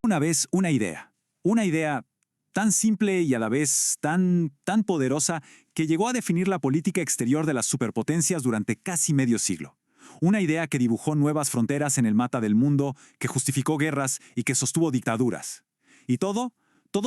una vez una idea. Una idea tan simple y a la vez tan poderosa que llegó a definir la política exterior de las superpotencias durante casi medio siglo. Una idea que dibujó nuevas fronteras en el mapa del mundo, que justificó guerras y que sostuvo dictaduras. Y todo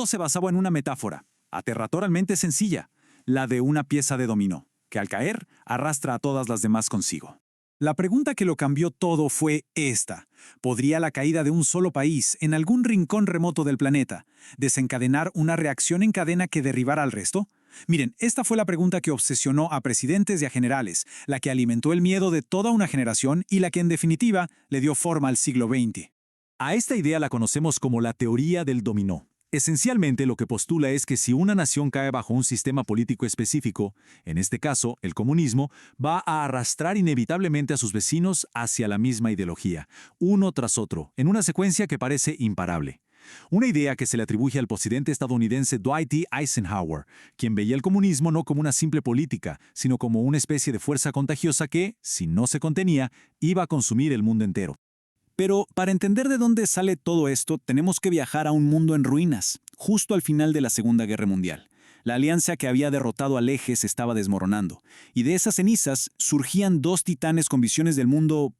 se basaba en una metáfora, aterradoramente sencilla, la de una pieza de dominó, que al caer arrastra a todas las demás consigo. La pregunta que lo cambió todo fue esta. ¿Podría la caída de un solo país, en algún rincón remoto del planeta, desencadenar una reacción en cadena que derribara al resto? Miren, esta fue la pregunta que obsesionó a presidentes y a generales, la que alimentó el miedo de toda una generación y la que en definitiva le dio forma al siglo XX. A esta idea la conocemos como la teoría del dominó. Esencialmente lo que postula es que si una nación cae bajo un sistema político específico, en este caso el comunismo, va a arrastrar inevitablemente a sus vecinos hacia la misma ideología, uno tras otro, en una secuencia que parece imparable. Una idea que se le atribuye al presidente estadounidense Dwight D. Eisenhower, quien veía el comunismo no como una simple política, sino como una especie de fuerza contagiosa que, si no se contenía, iba a consumir el mundo entero. Pero para entender de dónde sale todo esto, tenemos que viajar a un mundo en ruinas, justo al final de la Segunda Guerra Mundial. La alianza que había derrotado al Eje se estaba desmoronando, y de esas cenizas surgían dos titanes con visiones del mundo,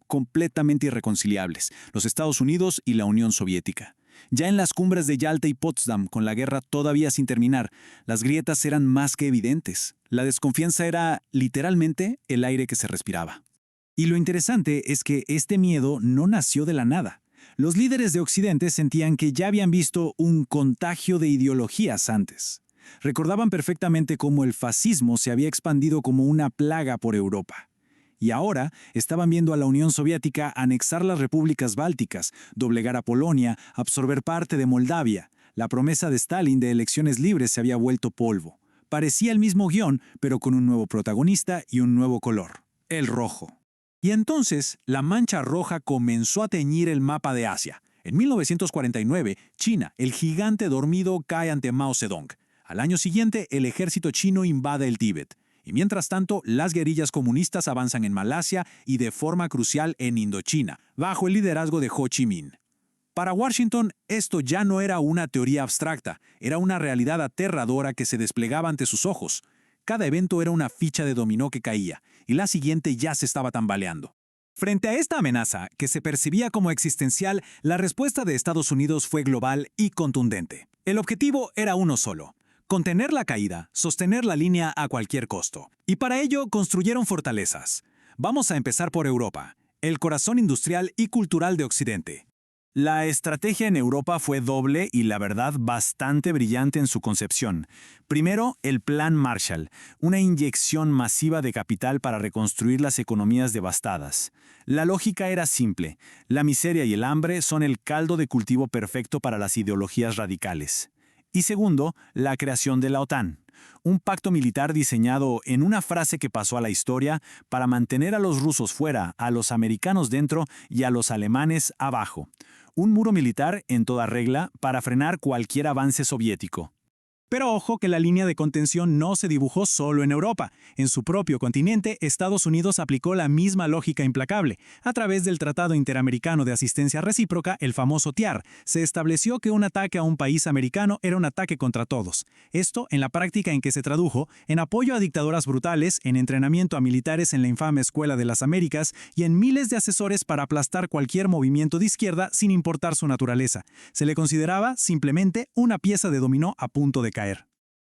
completamente irreconciliables, los Estados Unidos y la Unión Soviética. Ya en las cumbres de Yalta y Potsdam, con la guerra todavía sin terminar, las grietas eran más que evidentes. La desconfianza era, literalmente, el aire que se respiraba. Y lo interesante es que este miedo no nació de la nada. Los líderes de Occidente sentían que ya habían visto un contagio de ideologías antes. Recordaban perfectamente cómo el fascismo se había expandido como una plaga por Europa. Y ahora estaban viendo a la Unión Soviética anexar las repúblicas bálticas, doblegar a Polonia, absorber parte de Moldavia. La promesa de Stalin de elecciones libres se había vuelto polvo. Parecía el mismo guión, pero con un nuevo protagonista y un nuevo color: el rojo. Y entonces, la mancha roja comenzó a teñir el mapa de Asia. En 1949, China, el gigante dormido, cae ante Mao Zedong. Al año siguiente, el ejército chino invade el Tíbet. Y mientras tanto, las guerrillas comunistas avanzan en Malasia y de forma crucial en Indochina, bajo el liderazgo de Ho Chi Minh. Para Washington, esto ya no era una teoría abstracta, era una realidad aterradora que se desplegaba ante sus ojos. Cada evento era una ficha de dominó que caía, y la siguiente ya se estaba tambaleando. Frente a esta amenaza, que se percibía como existencial, la respuesta de Estados Unidos fue global y contundente. El objetivo era uno solo: contener la caída, sostener la línea a cualquier costo. Y para ello construyeron fortalezas. Vamos a empezar por Europa, el corazón industrial y cultural de Occidente. La estrategia en Europa fue doble y, la verdad, bastante brillante en su concepción. Primero, el Plan Marshall, una inyección masiva de capital para reconstruir las economías devastadas. La lógica era simple: la miseria y el hambre son el caldo de cultivo perfecto para las ideologías radicales. Y segundo, la creación de la OTAN, un pacto militar diseñado en una frase que pasó a la historia para mantener a los rusos fuera, a los americanos dentro y a los alemanes abajo. Un muro militar en toda regla para frenar cualquier avance soviético. Pero ojo que la línea de contención no se dibujó solo en Europa. En su propio continente, Estados Unidos aplicó la misma lógica implacable. A través del Tratado Interamericano de Asistencia Recíproca, el famoso TIAR, se estableció que un ataque a un país americano era un ataque contra todos. Esto, en la práctica, en que se tradujo en apoyo a dictaduras brutales, en entrenamiento a militares en la infame Escuela de las Américas y en miles de asesores para aplastar cualquier movimiento de izquierda sin importar su naturaleza. Se le consideraba simplemente una pieza de dominó a punto de caer.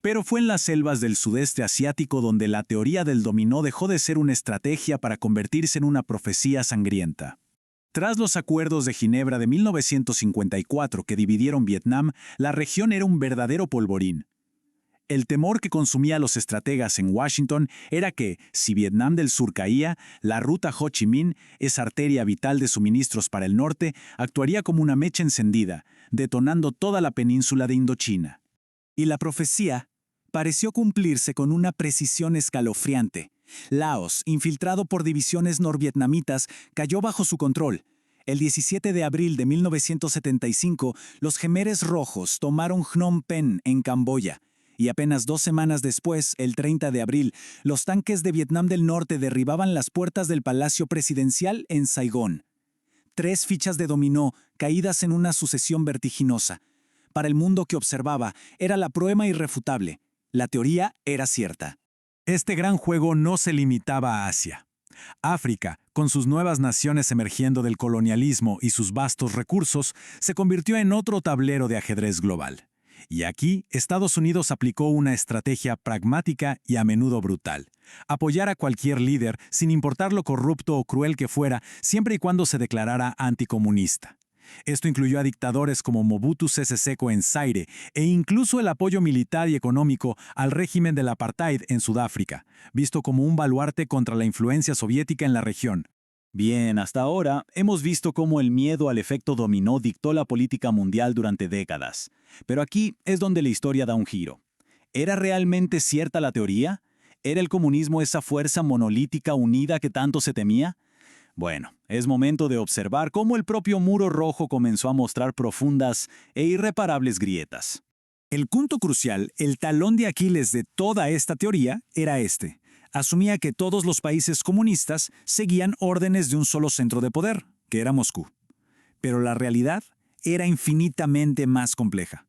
Pero fue en las selvas del sudeste asiático donde la teoría del dominó dejó de ser una estrategia para convertirse en una profecía sangrienta. Tras los acuerdos de Ginebra de 1954 que dividieron Vietnam, la región era un verdadero polvorín. El temor que consumía a los estrategas en Washington era que, si Vietnam del Sur caía, la ruta Ho Chi Minh, esa arteria vital de suministros para el norte, actuaría como una mecha encendida, detonando toda la península de Indochina. Y la profecía pareció cumplirse con una precisión escalofriante. Laos, infiltrado por divisiones norvietnamitas, cayó bajo su control. El 17 de abril de 1975, los Khmeres Rojos tomaron Phnom Penh en Camboya. Y apenas 2 semanas después, el 30 de abril, los tanques de Vietnam del Norte derribaban las puertas del Palacio Presidencial en Saigón. 3 fichas de dominó caídas en una sucesión vertiginosa. Para el mundo que observaba, era la prueba irrefutable. La teoría era cierta. Este gran juego no se limitaba a Asia. África, con sus nuevas naciones emergiendo del colonialismo y sus vastos recursos, se convirtió en otro tablero de ajedrez global. Y aquí, Estados Unidos aplicó una estrategia pragmática y a menudo brutal. Apoyar a cualquier líder, sin importar lo corrupto o cruel que fuera, siempre y cuando se declarara anticomunista. Esto incluyó a dictadores como Mobutu Sese Seko en Zaire e incluso el apoyo militar y económico al régimen del apartheid en Sudáfrica, visto como un baluarte contra la influencia soviética en la región. Bien, hasta ahora hemos visto cómo el miedo al efecto dominó dictó la política mundial durante décadas. Pero aquí es donde la historia da un giro. ¿Era realmente cierta la teoría? ¿Era el comunismo esa fuerza monolítica unida que tanto se temía? Bueno, es momento de observar cómo el propio muro rojo comenzó a mostrar profundas e irreparables grietas. El punto crucial, el talón de Aquiles de toda esta teoría, era este. Asumía que todos los países comunistas seguían órdenes de un solo centro de poder, que era Moscú. Pero la realidad era infinitamente más compleja.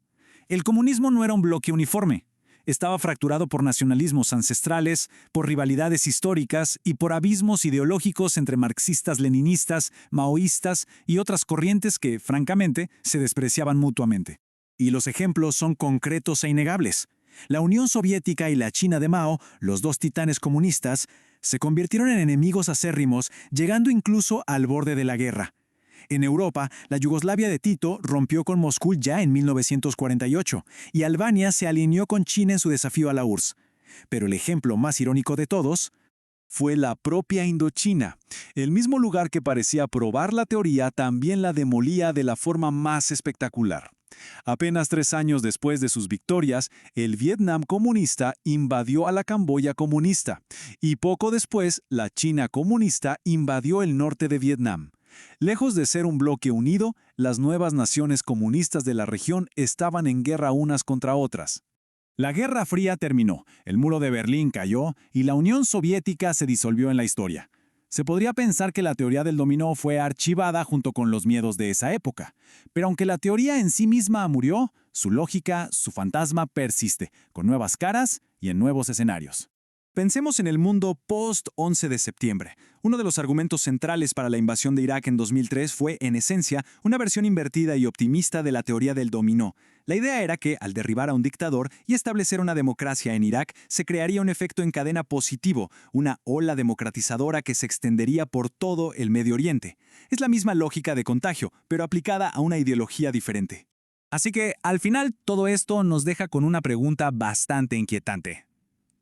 El comunismo no era un bloque uniforme. Estaba fracturado por nacionalismos ancestrales, por rivalidades históricas y por abismos ideológicos entre marxistas-leninistas, maoístas y otras corrientes que, francamente, se despreciaban mutuamente. Y los ejemplos son concretos e innegables. La Unión Soviética y la China de Mao, los dos titanes comunistas, se convirtieron en enemigos acérrimos, llegando incluso al borde de la guerra. En Europa, la Yugoslavia de Tito rompió con Moscú ya en 1948, y Albania se alineó con China en su desafío a la URSS. Pero el ejemplo más irónico de todos fue la propia Indochina. El mismo lugar que parecía probar la teoría también la demolía de la forma más espectacular. Apenas 3 años después de sus victorias, el Vietnam comunista invadió a la Camboya comunista, y poco después, la China comunista invadió el norte de Vietnam. Lejos de ser un bloque unido, las nuevas naciones comunistas de la región estaban en guerra unas contra otras. La Guerra Fría terminó, el muro de Berlín cayó y la Unión Soviética se disolvió en la historia. Se podría pensar que la teoría del dominó fue archivada junto con los miedos de esa época, pero aunque la teoría en sí misma murió, su lógica, su fantasma persiste, con nuevas caras y en nuevos escenarios. Pensemos en el mundo post-11 de septiembre. Uno de los argumentos centrales para la invasión de Irak en 2003 fue, en esencia, una versión invertida y optimista de la teoría del dominó. La idea era que, al derribar a un dictador y establecer una democracia en Irak, se crearía un efecto en cadena positivo, una ola democratizadora que se extendería por todo el Medio Oriente. Es la misma lógica de contagio, pero aplicada a una ideología diferente. Así que, al final, todo esto nos deja con una pregunta bastante inquietante.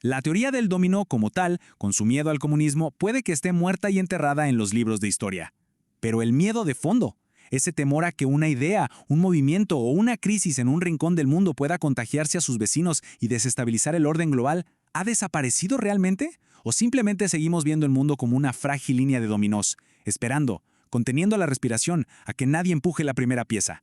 La teoría del dominó como tal, con su miedo al comunismo, puede que esté muerta y enterrada en los libros de historia. Pero el miedo de fondo, ese temor a que una idea, un movimiento o una crisis en un rincón del mundo pueda contagiarse a sus vecinos y desestabilizar el orden global, ¿ha desaparecido realmente? ¿O simplemente seguimos viendo el mundo como una frágil línea de dominós, esperando, conteniendo la respiración, a que nadie empuje la primera pieza?